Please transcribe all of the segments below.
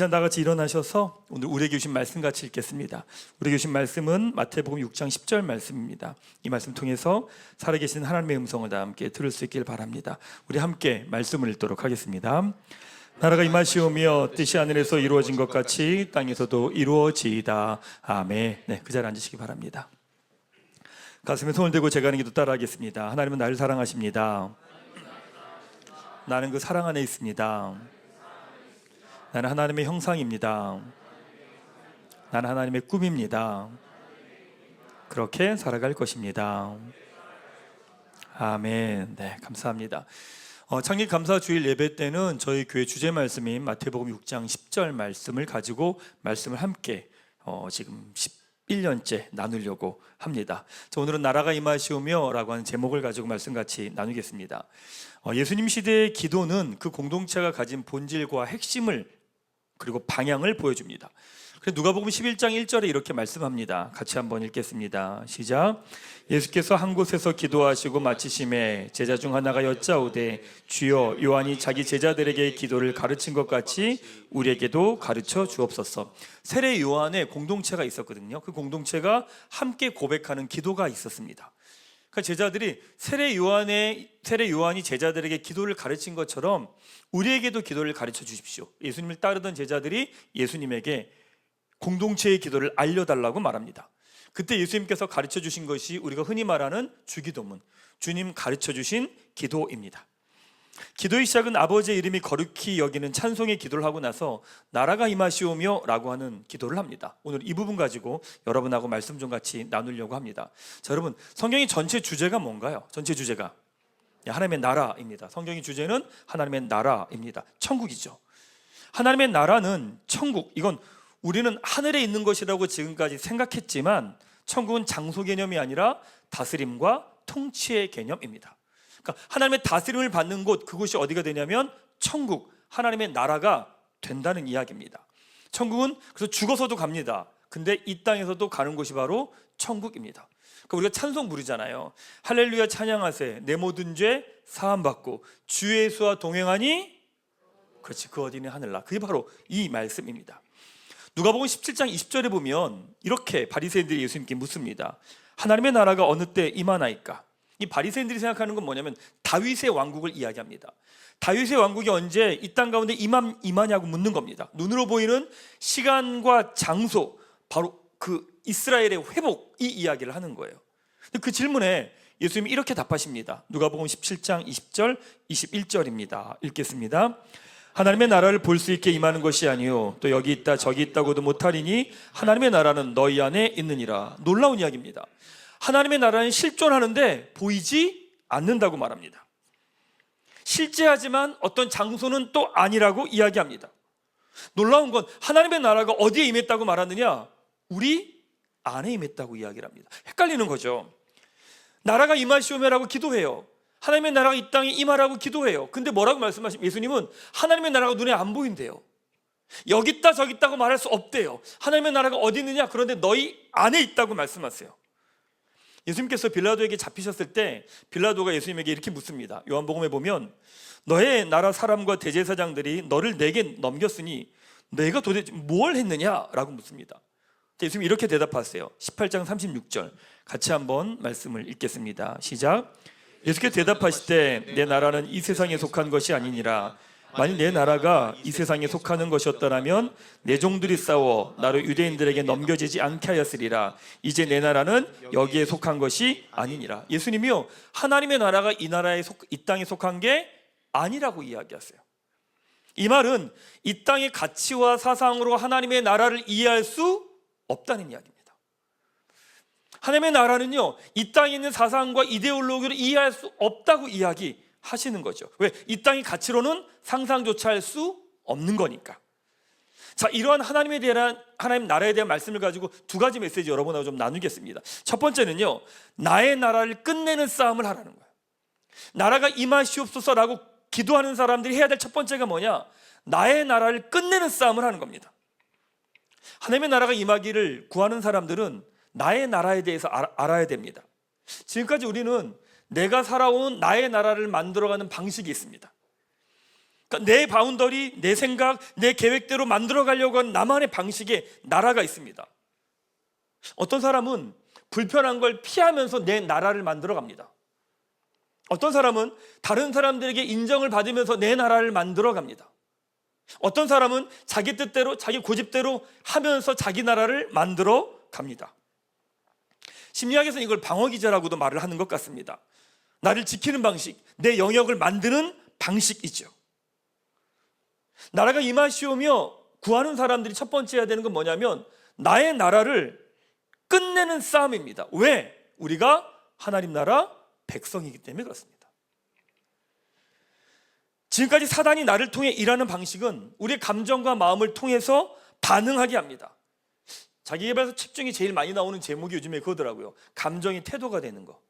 시간 다 같이 일어나셔서 오늘 우리에게 주신 말씀 같이 읽겠습니다. 우리에게 주신 말씀은 마태복음 6장 10절 말씀입니다. 이 말씀 통해서 살아계신 하나님의 음성을 다 함께 들을 수 있길 바랍니다. 우리 함께 말씀을 읽도록 하겠습니다. 나라가 임하시오며 뜻이 하늘에서 이루어진 것 같이 땅에서도 이루어지이다. 아멘. 네, 그 자리에 앉으시기 바랍니다. 가슴에 손을 대고 제가 하는 기도 따라하겠습니다. 하나님은 나를 사랑하십니다. 나는 그 사랑 안에 있습니다. 나는 하나님의 형상입니다. 나는 하나님의 꿈입니다. 그렇게 살아갈 것입니다. 아멘. 네, 감사합니다. 창립 감사 주일 예배 때는 저희 교회 주제 말씀인 마태복음 6장 10절 말씀을 가지고 말씀을 함께 지금 11년째 나누려고 합니다. 오늘은 나라가 임하시오며 라고 하는 제목을 가지고 말씀 같이 나누겠습니다. 예수님 시대의 기도는 그 공동체가 가진 본질과 핵심을 그리고 방향을 보여줍니다. 그래서 누가복음 11장 1절에 이렇게 말씀합니다. 같이 한번 읽겠습니다. 시작. 예수께서 한 곳에서 기도하시고 마치심에 제자 중 하나가 여짜오되 주여 요한이 자기 제자들에게 기도를 가르친 것 같이 우리에게도 가르쳐 주옵소서. 세례 요한의 공동체가 있었거든요. 그 공동체가 함께 고백하는 기도가 있었습니다. 그러니까 제자들이 세례 요한이 제자들에게 기도를 가르친 것처럼 우리에게도 기도를 가르쳐 주십시오. 예수님을 따르던 제자들이 예수님에게 공동체의 기도를 알려달라고 말합니다. 그때 예수님께서 가르쳐 주신 것이 우리가 흔히 말하는 주기도문, 주님 가르쳐 주신 기도입니다. 기도의 시작은 아버지의 이름이 거룩히 여기는 찬송의 기도를 하고 나서 나라가 임하시오며 라고 하는 기도를 합니다. 오늘 이 부분 가지고 여러분하고 말씀 좀 같이 나누려고 합니다. 자, 여러분, 성경의 전체 주제가 뭔가요? 전체 주제가 하나님의 나라입니다. 성경의 주제는 하나님의 나라입니다. 천국이죠. 하나님의 나라는 천국, 이건 우리는 하늘에 있는 것이라고 지금까지 생각했지만 천국은 장소 개념이 아니라 다스림과 통치의 개념입니다. 그러니까 하나님의 다스림을 받는 곳, 그곳이 어디가 되냐면 천국, 하나님의 나라가 된다는 이야기입니다. 천국은 그래서 죽어서도 갑니다. 근데 이 땅에서도 가는 곳이 바로 천국입니다. 그러니까 우리가 찬송 부르잖아요. 할렐루야 찬양하세 내 모든 죄 사함받고 주 예수와 동행하니 그렇지 그 어디는 하늘나. 그게 바로 이 말씀입니다. 누가복음 17장 20절에 보면 이렇게 바리새인들이 예수님께 묻습니다. 하나님의 나라가 어느 때 임하나이까? 이 바리새인들이 생각하는 건 뭐냐면 다윗의 왕국을 이야기합니다. 다윗의 왕국이 언제 이 땅 가운데 임하냐고 묻는 겁니다. 눈으로 보이는 시간과 장소, 바로 그 이스라엘의 회복, 이 이야기를 하는 거예요. 그 질문에 예수님이 이렇게 답하십니다. 누가복음 17장 20절 21절입니다. 읽겠습니다. 하나님의 나라를 볼 수 있게 임하는 것이 아니요 또 여기 있다 저기 있다고도 못하리니 하나님의 나라는 너희 안에 있느니라. 놀라운 이야기입니다. 하나님의 나라는 실존하는데 보이지 않는다고 말합니다. 실제하지만 어떤 장소는 또 아니라고 이야기합니다. 놀라운 건 하나님의 나라가 어디에 임했다고 말하느냐? 우리 안에 임했다고 이야기를 합니다. 헷갈리는 거죠. 나라가 임하시오며라고 기도해요. 하나님의 나라가 이 땅에 임하라고 기도해요. 근데 뭐라고 말씀하시면 예수님은 하나님의 나라가 눈에 안 보인대요. 여기 있다 저기 있다고 말할 수 없대요. 하나님의 나라가 어디 있느냐? 그런데 너희 안에 있다고 말씀하세요. 예수님께서 빌라도에게 잡히셨을 때 빌라도가 예수님에게 이렇게 묻습니다. 요한복음에 보면 너의 나라 사람과 대제사장들이 너를 내게 넘겼으니 내가 도대체 뭘 했느냐라고 묻습니다. 예수님이 이렇게 대답하세요. 18장 36절 같이 한번 말씀을 읽겠습니다. 시작. 예수께서 대답하시되 내 나라는 이 세상에 속한 것이 아니니라. 만일 내 나라가 이 세상에 속하는 것이었더라면 내 종들이 싸워 나를 유대인들에게 넘겨지지 않게 하였으리라. 이제 내 나라는 여기에 속한 것이 아니니라. 예수님이요 하나님의 나라가 이 땅에 속한 게 아니라고 이야기하세요. 이 말은 이 땅의 가치와 사상으로 하나님의 나라를 이해할 수 없다는 이야기입니다. 하나님의 나라는요 이 땅에 있는 사상과 이데올로기를 이해할 수 없다고 이야기하시는 거죠. 왜? 이 땅의 가치로는 상상조차 할 수 없는 거니까. 자, 이러한 하나님 나라에 대한 말씀을 가지고 두 가지 메시지 여러분하고 좀 나누겠습니다. 첫 번째는요 나의 나라를 끝내는 싸움을 하라는 거예요. 나라가 임하시옵소서라고 기도하는 사람들이 해야 될 첫 번째가 뭐냐? 나의 나라를 끝내는 싸움을 하는 겁니다. 하나님의 나라가 임하기를 구하는 사람들은 나의 나라에 대해서 알아야 됩니다. 지금까지 우리는 내가 살아온 나의 나라를 만들어가는 방식이 있습니다. 그러니까 내 바운더리, 내 생각, 내 계획대로 만들어 가려고 하는 나만의 방식의 나라가 있습니다. 어떤 사람은 불편한 걸 피하면서 내 나라를 만들어 갑니다. 어떤 사람은 다른 사람들에게 인정을 받으면서 내 나라를 만들어 갑니다. 어떤 사람은 자기 뜻대로, 자기 고집대로 하면서 자기 나라를 만들어 갑니다. 심리학에서는 이걸 방어기제라고도 말을 하는 것 같습니다. 나를 지키는 방식, 내 영역을 만드는 방식이죠. 나라가 임하시오며 구하는 사람들이 첫 번째 해야 되는 건 뭐냐면 나의 나라를 끝내는 싸움입니다. 왜? 우리가 하나님 나라 백성이기 때문에 그렇습니다. 지금까지 사단이 나를 통해 일하는 방식은 우리의 감정과 마음을 통해서 반응하게 합니다. 자기개발서 책 중에 제일 많이 나오는 제목이 요즘에 그거더라고요. 감정이 태도가 되는 거.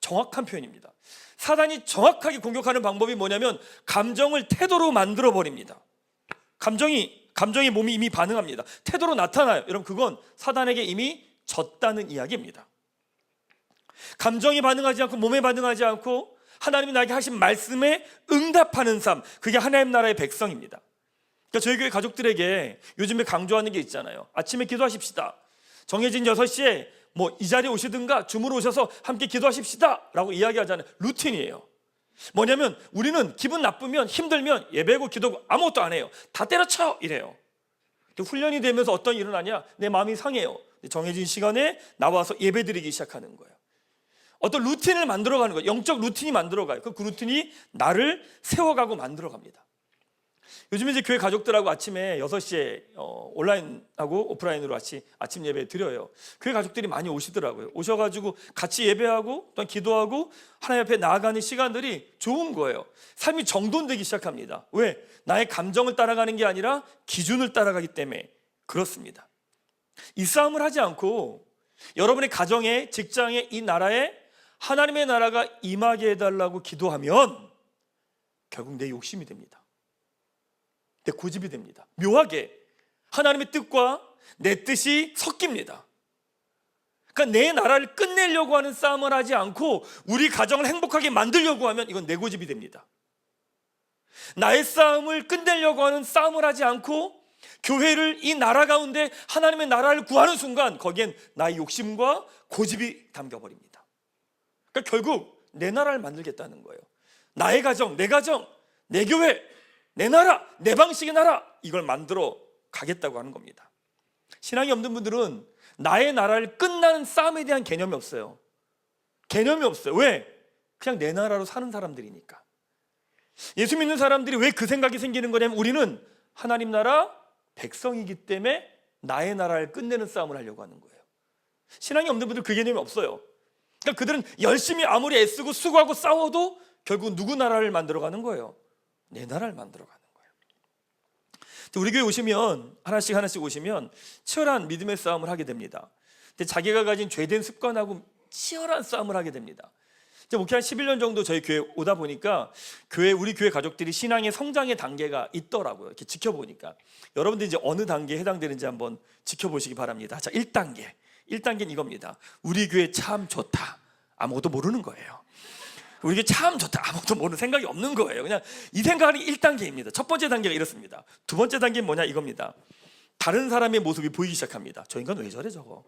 정확한 표현입니다. 사단이 정확하게 공격하는 방법이 뭐냐면 감정을 태도로 만들어 버립니다. 감정의 몸이 이미 반응합니다. 태도로 나타나요. 여러분, 그건 사단에게 이미 졌다는 이야기입니다. 감정이 반응하지 않고 몸에 반응하지 않고 하나님이 나에게 하신 말씀에 응답하는 삶, 그게 하나님 나라의 백성입니다. 그러니까 저희 교회 가족들에게 요즘에 강조하는 게 있잖아요. 아침에 기도하십시다. 정해진 6시에 이 자리에 오시든가 줌으로 오셔서 함께 기도하십시다 라고 이야기하잖아요. 루틴이에요. 뭐냐면 우리는 기분 나쁘면, 힘들면 예배고 기도고 아무것도 안 해요. 다 때려쳐 이래요. 훈련이 되면서 어떤 일이 일어나냐? 내 마음이 상해요. 정해진 시간에 나와서 예배드리기 시작하는 거예요. 어떤 루틴을 만들어가는 거예요. 영적 루틴이 만들어가요. 그 루틴이 나를 세워가고 만들어갑니다. 요즘에 이제 교회 가족들하고 아침에 6시에 온라인하고 오프라인으로 같이 아침 예배 드려요. 교회 가족들이 많이 오시더라고요. 오셔가지고 같이 예배하고 또 기도하고 하나님 앞에 나아가는 시간들이 좋은 거예요. 삶이 정돈되기 시작합니다. 왜? 나의 감정을 따라가는 게 아니라 기준을 따라가기 때문에 그렇습니다. 이 싸움을 하지 않고 여러분의 가정에, 직장에, 이 나라에 하나님의 나라가 임하게 해달라고 기도하면 결국 내 욕심이 됩니다. 내 고집이 됩니다. 묘하게 하나님의 뜻과 내 뜻이 섞입니다. 그러니까 내 나라를 끝내려고 하는 싸움을 하지 않고 우리 가정을 행복하게 만들려고 하면 이건 내 고집이 됩니다. 나의 싸움을 끝내려고 하는 싸움을 하지 않고 교회를, 이 나라 가운데 하나님의 나라를 구하는 순간 거기엔 나의 욕심과 고집이 담겨버립니다. 그러니까 결국 내 나라를 만들겠다는 거예요. 나의 가정, 내 교회, 내 나라, 내 방식의 나라, 이걸 만들어 가겠다고 하는 겁니다. 신앙이 없는 분들은 나의 나라를 끝나는 싸움에 대한 개념이 없어요. 개념이 없어요. 왜? 그냥 내 나라로 사는 사람들이니까. 예수 믿는 사람들이 왜 그 생각이 생기는 거냐면 우리는 하나님 나라 백성이기 때문에 나의 나라를 끝내는 싸움을 하려고 하는 거예요. 신앙이 없는 분들 그 개념이 없어요. 그러니까 그들은 열심히 아무리 애쓰고 수고하고 싸워도 결국 누구 나라를 만들어가는 거예요? 내 나라를 만들어가는 거예요. 우리 교회 오시면 하나씩 오시면 치열한 믿음의 싸움을 하게 됩니다. 근데 자기가 가진 죄된 습관하고 치열한 싸움을 하게 됩니다. 목회 한 11년 정도 저희 교회 오다 보니까 우리 교회 가족들이 신앙의 성장의 단계가 있더라고요. 이렇게 지켜보니까 여러분들 이제 어느 단계에 해당되는지 한번 지켜보시기 바랍니다. 자, 1단계는 이겁니다. 우리 교회 참 좋다. 아무것도 모르는 거예요. 우리 교회 참 좋다. 아무것도 모르는 생각이 없는 거예요. 그냥 이 생각이 1단계입니다. 첫 번째 단계가 이렇습니다. 두 번째 단계는 뭐냐 이겁니다. 다른 사람의 모습이 보이기 시작합니다. 저 인간 왜 저래 저거?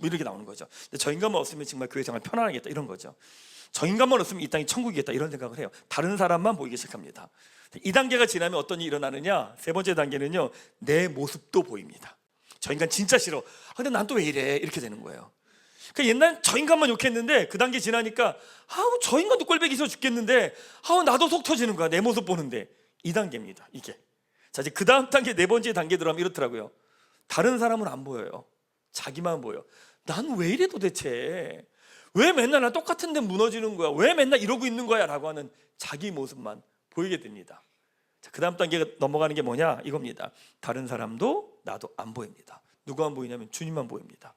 이렇게 나오는 거죠. 저 인간만 없으면 정말 교회 생활 편안하겠다 이런 거죠. 저 인간만 없으면 이 땅이 천국이겠다 이런 생각을 해요. 다른 사람만 보이기 시작합니다. 이 단계가 지나면 어떤 일이 일어나느냐? 세 번째 단계는요, 내 모습도 보입니다. 저 인간 진짜 싫어. 근데 난 또 왜 이래? 이렇게 되는 거예요. 그러니까 옛날 저 인간만 욕했는데 그 단계 지나니까 저 인간도 꼴보기 싫어 죽겠는데 나도 속 터지는 거야. 내 모습 보는데. 이 단계입니다. 이게. 자, 이제 그 다음 단계, 네 번째 단계 들어가면 이렇더라고요. 다른 사람은 안 보여요. 자기만 보여. 난 왜 이래 도대체? 왜 맨날 나 똑같은 데 무너지는 거야? 왜 맨날 이러고 있는 거야? 라고 하는 자기 모습만 보이게 됩니다. 자, 그 다음 단계가 넘어가는 게 뭐냐? 이겁니다. 다른 사람도 나도 안 보입니다. 누구만 보이냐면 주님만 보입니다.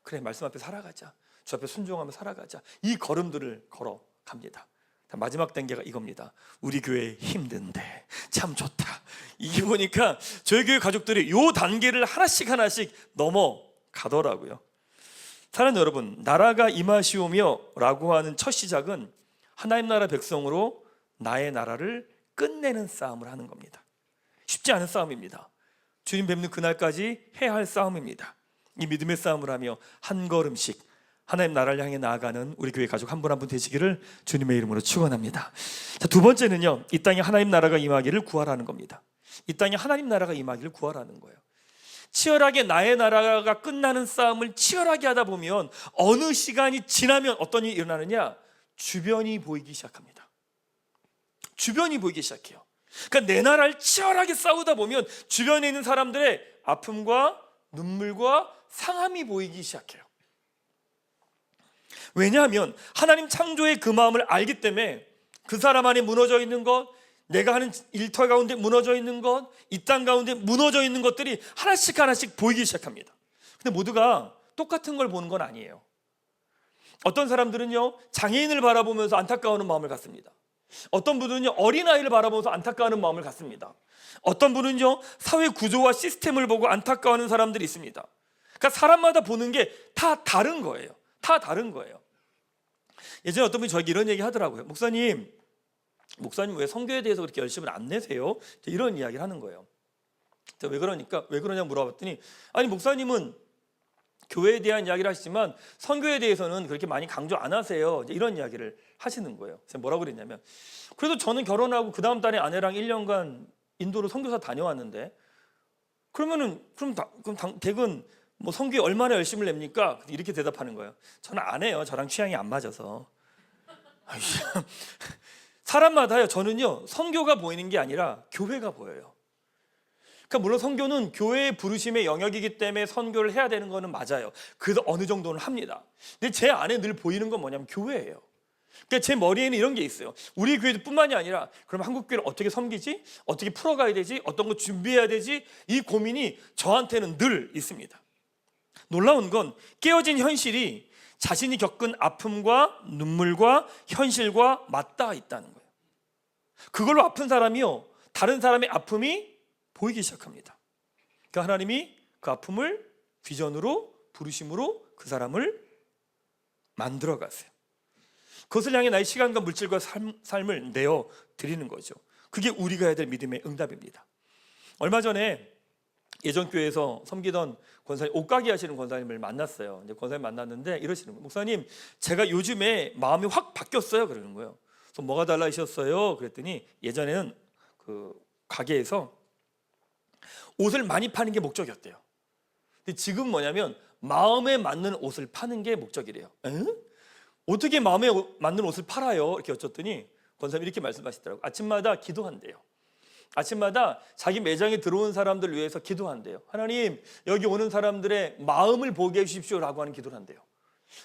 그래, 말씀 앞에 살아가자. 주 앞에 순종하며 살아가자. 이 걸음들을 걸어갑니다. 마지막 단계가 이겁니다. 우리 교회 힘든데 참 좋다. 이게 보니까 저희 교회 가족들이 이 단계를 하나씩 넘어가더라고요. 사랑하는 여러분, 나라가 임하시오며 라고 하는 첫 시작은 하나님 나라 백성으로 나의 나라를 끝내는 싸움을 하는 겁니다. 쉽지 않은 싸움입니다. 주님 뵙는 그날까지 해야 할 싸움입니다. 이 믿음의 싸움을 하며 한 걸음씩 하나님 나라를 향해 나아가는 우리 교회 가족 한 분 한 분 되시기를 주님의 이름으로 축원합니다. 자, 두 번째는요, 이 땅에 하나님 나라가 임하기를 구하라는 겁니다. 이 땅에 하나님 나라가 임하기를 구하라는 거예요. 치열하게 나의 나라가 끝나는 싸움을 치열하게 하다 보면 어느 시간이 지나면 어떤 일이 일어나느냐? 주변이 보이기 시작합니다. 주변이 보이기 시작해요. 그러니까 내 나라를 치열하게 싸우다 보면 주변에 있는 사람들의 아픔과 눈물과 상함이 보이기 시작해요. 왜냐하면 하나님 창조의 그 마음을 알기 때문에 그 사람 안에 무너져 있는 것, 내가 하는 일터 가운데 무너져 있는 것, 이 땅 가운데 무너져 있는 것들이 하나씩 하나씩 보이기 시작합니다. 근데 모두가 똑같은 걸 보는 건 아니에요. 어떤 사람들은요, 장애인을 바라보면서 안타까워하는 마음을 갖습니다. 어떤 분은요, 어린아이를 바라보면서 안타까워하는 마음을 갖습니다. 어떤 분은요, 사회 구조와 시스템을 보고 안타까워하는 사람들이 있습니다. 그러니까 사람마다 보는 게 다 다른 거예요. 다 다른 거예요. 예전에 어떤 분이 저에게 이런 얘기 하더라고요. 목사님 왜 선교에 대해서 그렇게 열심을 안 내세요? 이런 이야기를 하는 거예요. 왜 그러냐 물어봤더니, 아니 목사님은 교회에 대한 이야기를 하시지만 선교에 대해서는 그렇게 많이 강조 안 하세요. 이런 이야기를 하시는 거예요. 제가 뭐라고 그랬냐면, 그래도 저는 결혼하고 그 다음 달에 아내랑 1년간 인도로 선교사 다녀왔는데, 그럼 댁은 뭐 선교에 얼마나 열심을 냅니까? 이렇게 대답하는 거예요. 저는 안 해요. 저랑 취향이 안 맞아서. 사람마다요. 저는요, 선교가 보이는 게 아니라 교회가 보여요. 그러니까 물론 선교는 교회의 부르심의 영역이기 때문에 선교를 해야 되는 거는 맞아요. 그래서 어느 정도는 합니다. 근데 제 안에 늘 보이는 건 뭐냐면 교회예요. 그러니까 제 머리에는 이런 게 있어요. 우리 교회도 뿐만이 아니라, 그럼 한국교회를 어떻게 섬기지? 어떻게 풀어가야 되지? 어떤 거 준비해야 되지? 이 고민이 저한테는 늘 있습니다. 놀라운 건 깨어진 현실이 자신이 겪은 아픔과 눈물과 현실과 맞닿아 있다는 거예요. 그걸로 아픈 사람이요, 다른 사람의 아픔이 보이기 시작합니다. 그러니까 하나님이 그 아픔을 비전으로, 부르심으로 그 사람을 만들어 가세요. 그것을 향해 나의 시간과 물질과 삶을 내어 드리는 거죠. 그게 우리가 해야 될 믿음의 응답입니다. 얼마 전에 예전 교회에서 섬기던 권사님, 옷가게 하시는 권사님을 만났어요. 이제 권사님 만났는데 이러시는 거예요. 목사님, 제가 요즘에 마음이 확 바뀌었어요. 그러는 거예요. 그래서 뭐가 달라지셨어요? 그랬더니 예전에는 그 가게에서 옷을 많이 파는 게 목적이었대요. 근데 지금 뭐냐면 마음에 맞는 옷을 파는 게 목적이래요. 어떻게 마음에 맞는 옷을 팔아요? 이렇게 여쭸더니 권사님이 이렇게 말씀하시더라고요. 아침마다 기도한대요. 아침마다 자기 매장에 들어온 사람들 위해서 기도한대요. 하나님, 여기 오는 사람들의 마음을 보게 해주십시오라고 하는 기도를 한대요.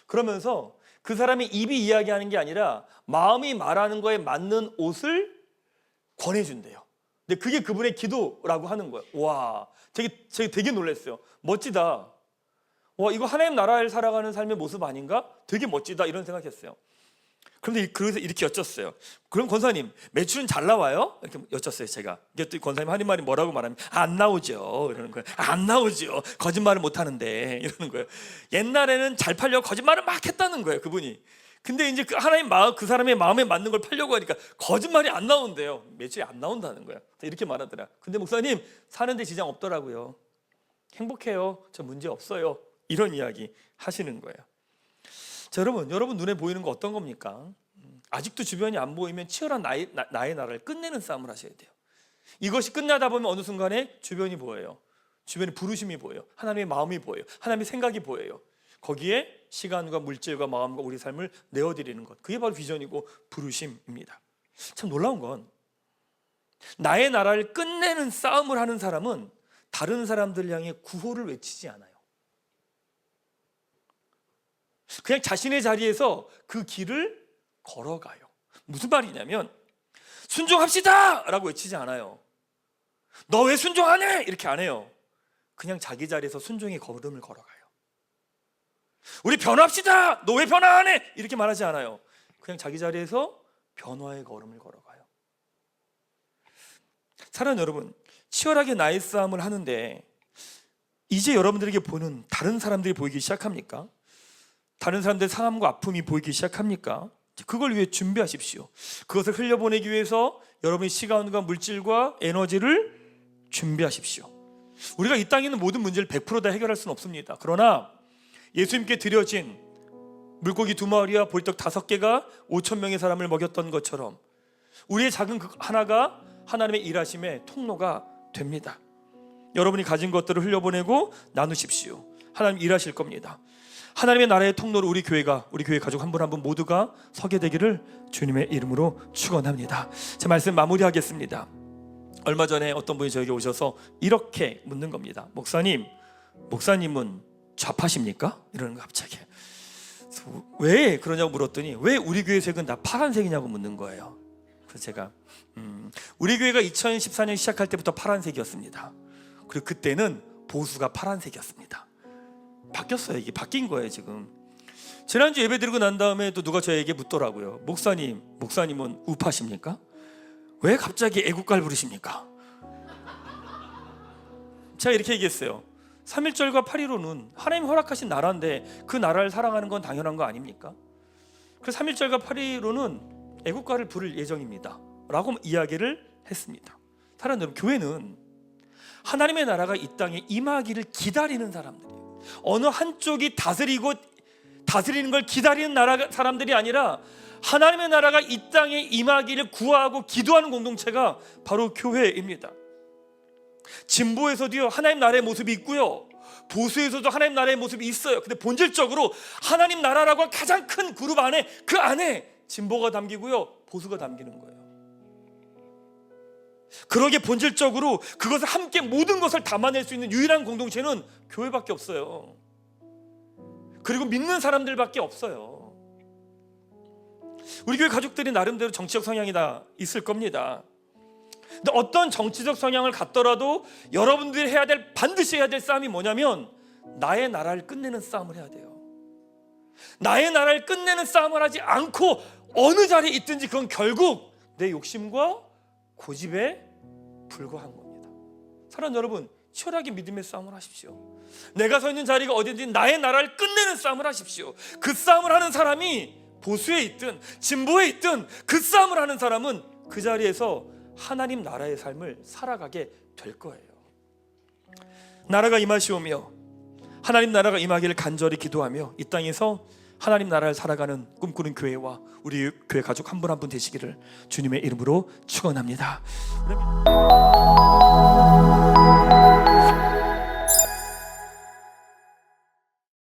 그러면서 그 사람의 입이 이야기하는 게 아니라 마음이 말하는 거에 맞는 옷을 권해준대요. 근데 그게 그분의 기도라고 하는 거예요. 와, 제가 되게 놀랐어요. 멋지다. 와, 이거 하나님 나라를 살아가는 삶의 모습 아닌가? 되게 멋지다, 이런 생각했어요. 그런데 그래서 이렇게 여쭸어요. 그럼 권사님, 매출은 잘 나와요? 이렇게 여쭸어요, 제가. 이게 권사님 하는 말이 뭐라고 말하면, 안 나오죠. 이러는 거예요. 안 나오죠. 거짓말을 못 하는데. 이러는 거예요. 옛날에는 잘 팔려고 거짓말을 막 했다는 거예요, 그분이. 근데 이제 그 하나님 마음, 그 사람의 마음에 맞는 걸 팔려고 하니까 거짓말이 안 나온대요. 매출이 안 나온다는 거예요. 이렇게 말하더라. 근데 목사님, 사는데 지장 없더라고요. 행복해요. 저 문제 없어요. 이런 이야기 하시는 거예요. 자, 여러분 눈에 보이는 거 어떤 겁니까? 아직도 주변이 안 보이면 치열한 나의 나라를 끝내는 싸움을 하셔야 돼요. 이것이 끝나다 보면 어느 순간에 주변이 보여요. 주변에 부르심이 보여요. 하나님의 마음이 보여요. 하나님의 생각이 보여요. 거기에 시간과 물질과 마음과 우리 삶을 내어드리는 것, 그게 바로 비전이고 부르심입니다. 참 놀라운 건 나의 나라를 끝내는 싸움을 하는 사람은 다른 사람들 향해 구호를 외치지 않아요. 그냥 자신의 자리에서 그 길을 걸어가요. 무슨 말이냐면 순종합시다! 라고 외치지 않아요. 너 왜 순종 안 해? 이렇게 안 해요. 그냥 자기 자리에서 순종의 걸음을 걸어가요. 우리 변화합시다! 너 왜 변화 안 해? 이렇게 말하지 않아요. 그냥 자기 자리에서 변화의 걸음을 걸어가요. 사랑하는 여러분, 치열하게 나의 싸움을 하는데 이제 여러분들에게 보는 다른 사람들이 보이기 시작합니까? 다른 사람들의 상함과 아픔이 보이기 시작합니까? 그걸 위해 준비하십시오. 그것을 흘려보내기 위해서 여러분의 시간과 물질과 에너지를 준비하십시오. 우리가 이 땅에 있는 모든 문제를 100% 다 해결할 수는 없습니다. 그러나 예수님께 드려진 물고기 2마리와 보리떡 5개가 5,000명의 사람을 먹였던 것처럼 우리의 작은 그 하나가 하나님의 일하심의 통로가 됩니다. 여러분이 가진 것들을 흘려보내고 나누십시오. 하나님 일하실 겁니다. 하나님의 나라의 통로로 우리 교회 가족 한 분 한 분 모두가 서게 되기를 주님의 이름으로 축원합니다. 제 말씀 마무리하겠습니다. 얼마 전에 어떤 분이 저에게 오셔서 이렇게 묻는 겁니다. 목사님은 좌파십니까? 이러는 거 갑자기. 왜 그러냐고 물었더니 왜 우리 교회 색은 다 파란색이냐고 묻는 거예요. 그래서 제가 우리 교회가 2014년 시작할 때부터 파란색이었습니다. 그리고 그때는 보수가 파란색이었습니다. 바뀌었어요. 이게 바뀐 거예요 지금. 지난주 예배 드리고 난 다음에 또 누가 저에게 묻더라고요. 목사님은 우파십니까? 왜 갑자기 애국가를 부르십니까? 제가 이렇게 얘기했어요. 3.1절과 8.15는 하나님 허락하신 나라인데 그 나라를 사랑하는 건 당연한 거 아닙니까? 그래서 3.1절과 8.15는 애국가를 부를 예정입니다 라고 이야기를 했습니다. 사랑하는 여러분, 교회는 하나님의 나라가 이 땅에 임하기를 기다리는 사람들이에요. 어느 한쪽이 다스리는 걸 기다리는 사람들이 아니라 하나님의 나라가 이 땅에 임하기를 구하고 기도하는 공동체가 바로 교회입니다. 진보에서도요 하나님 나라의 모습이 있고요, 보수에서도 하나님 나라의 모습이 있어요. 근데 본질적으로 하나님 나라라고 가장 큰 그룹 안에, 그 안에 진보가 담기고요 보수가 담기는 거예요. 그러기에 본질적으로 그것을 함께 모든 것을 담아낼 수 있는 유일한 공동체는 교회밖에 없어요. 그리고 믿는 사람들밖에 없어요. 우리 교회 가족들이 나름대로 정치적 성향이 다 있을 겁니다. 근데 어떤 정치적 성향을 갖더라도 여러분들이 반드시 해야 될 싸움이 뭐냐면 나의 나라를 끝내는 싸움을 해야 돼요. 나의 나라를 끝내는 싸움을 하지 않고 어느 자리에 있든지 그건 결국 내 욕심과 고집에 불과한 겁니다. 사랑하는 여러분, 치열하게 믿음의 싸움을 하십시오. 내가 서 있는 자리가 어딘지 나의 나라를 끝내는 싸움을 하십시오. 그 싸움을 하는 사람이 보수에 있든 진보에 있든 그 싸움을 하는 사람은 그 자리에서 하나님 나라의 삶을 살아가게 될 거예요. 나라가 임하시오며 하나님 나라가 임하기를 간절히 기도하며 이 땅에서 하나님 나라를 살아가는 꿈꾸는 교회와 우리 교회 가족 한 분 한 분 되시기를 주님의 이름으로 축원합니다.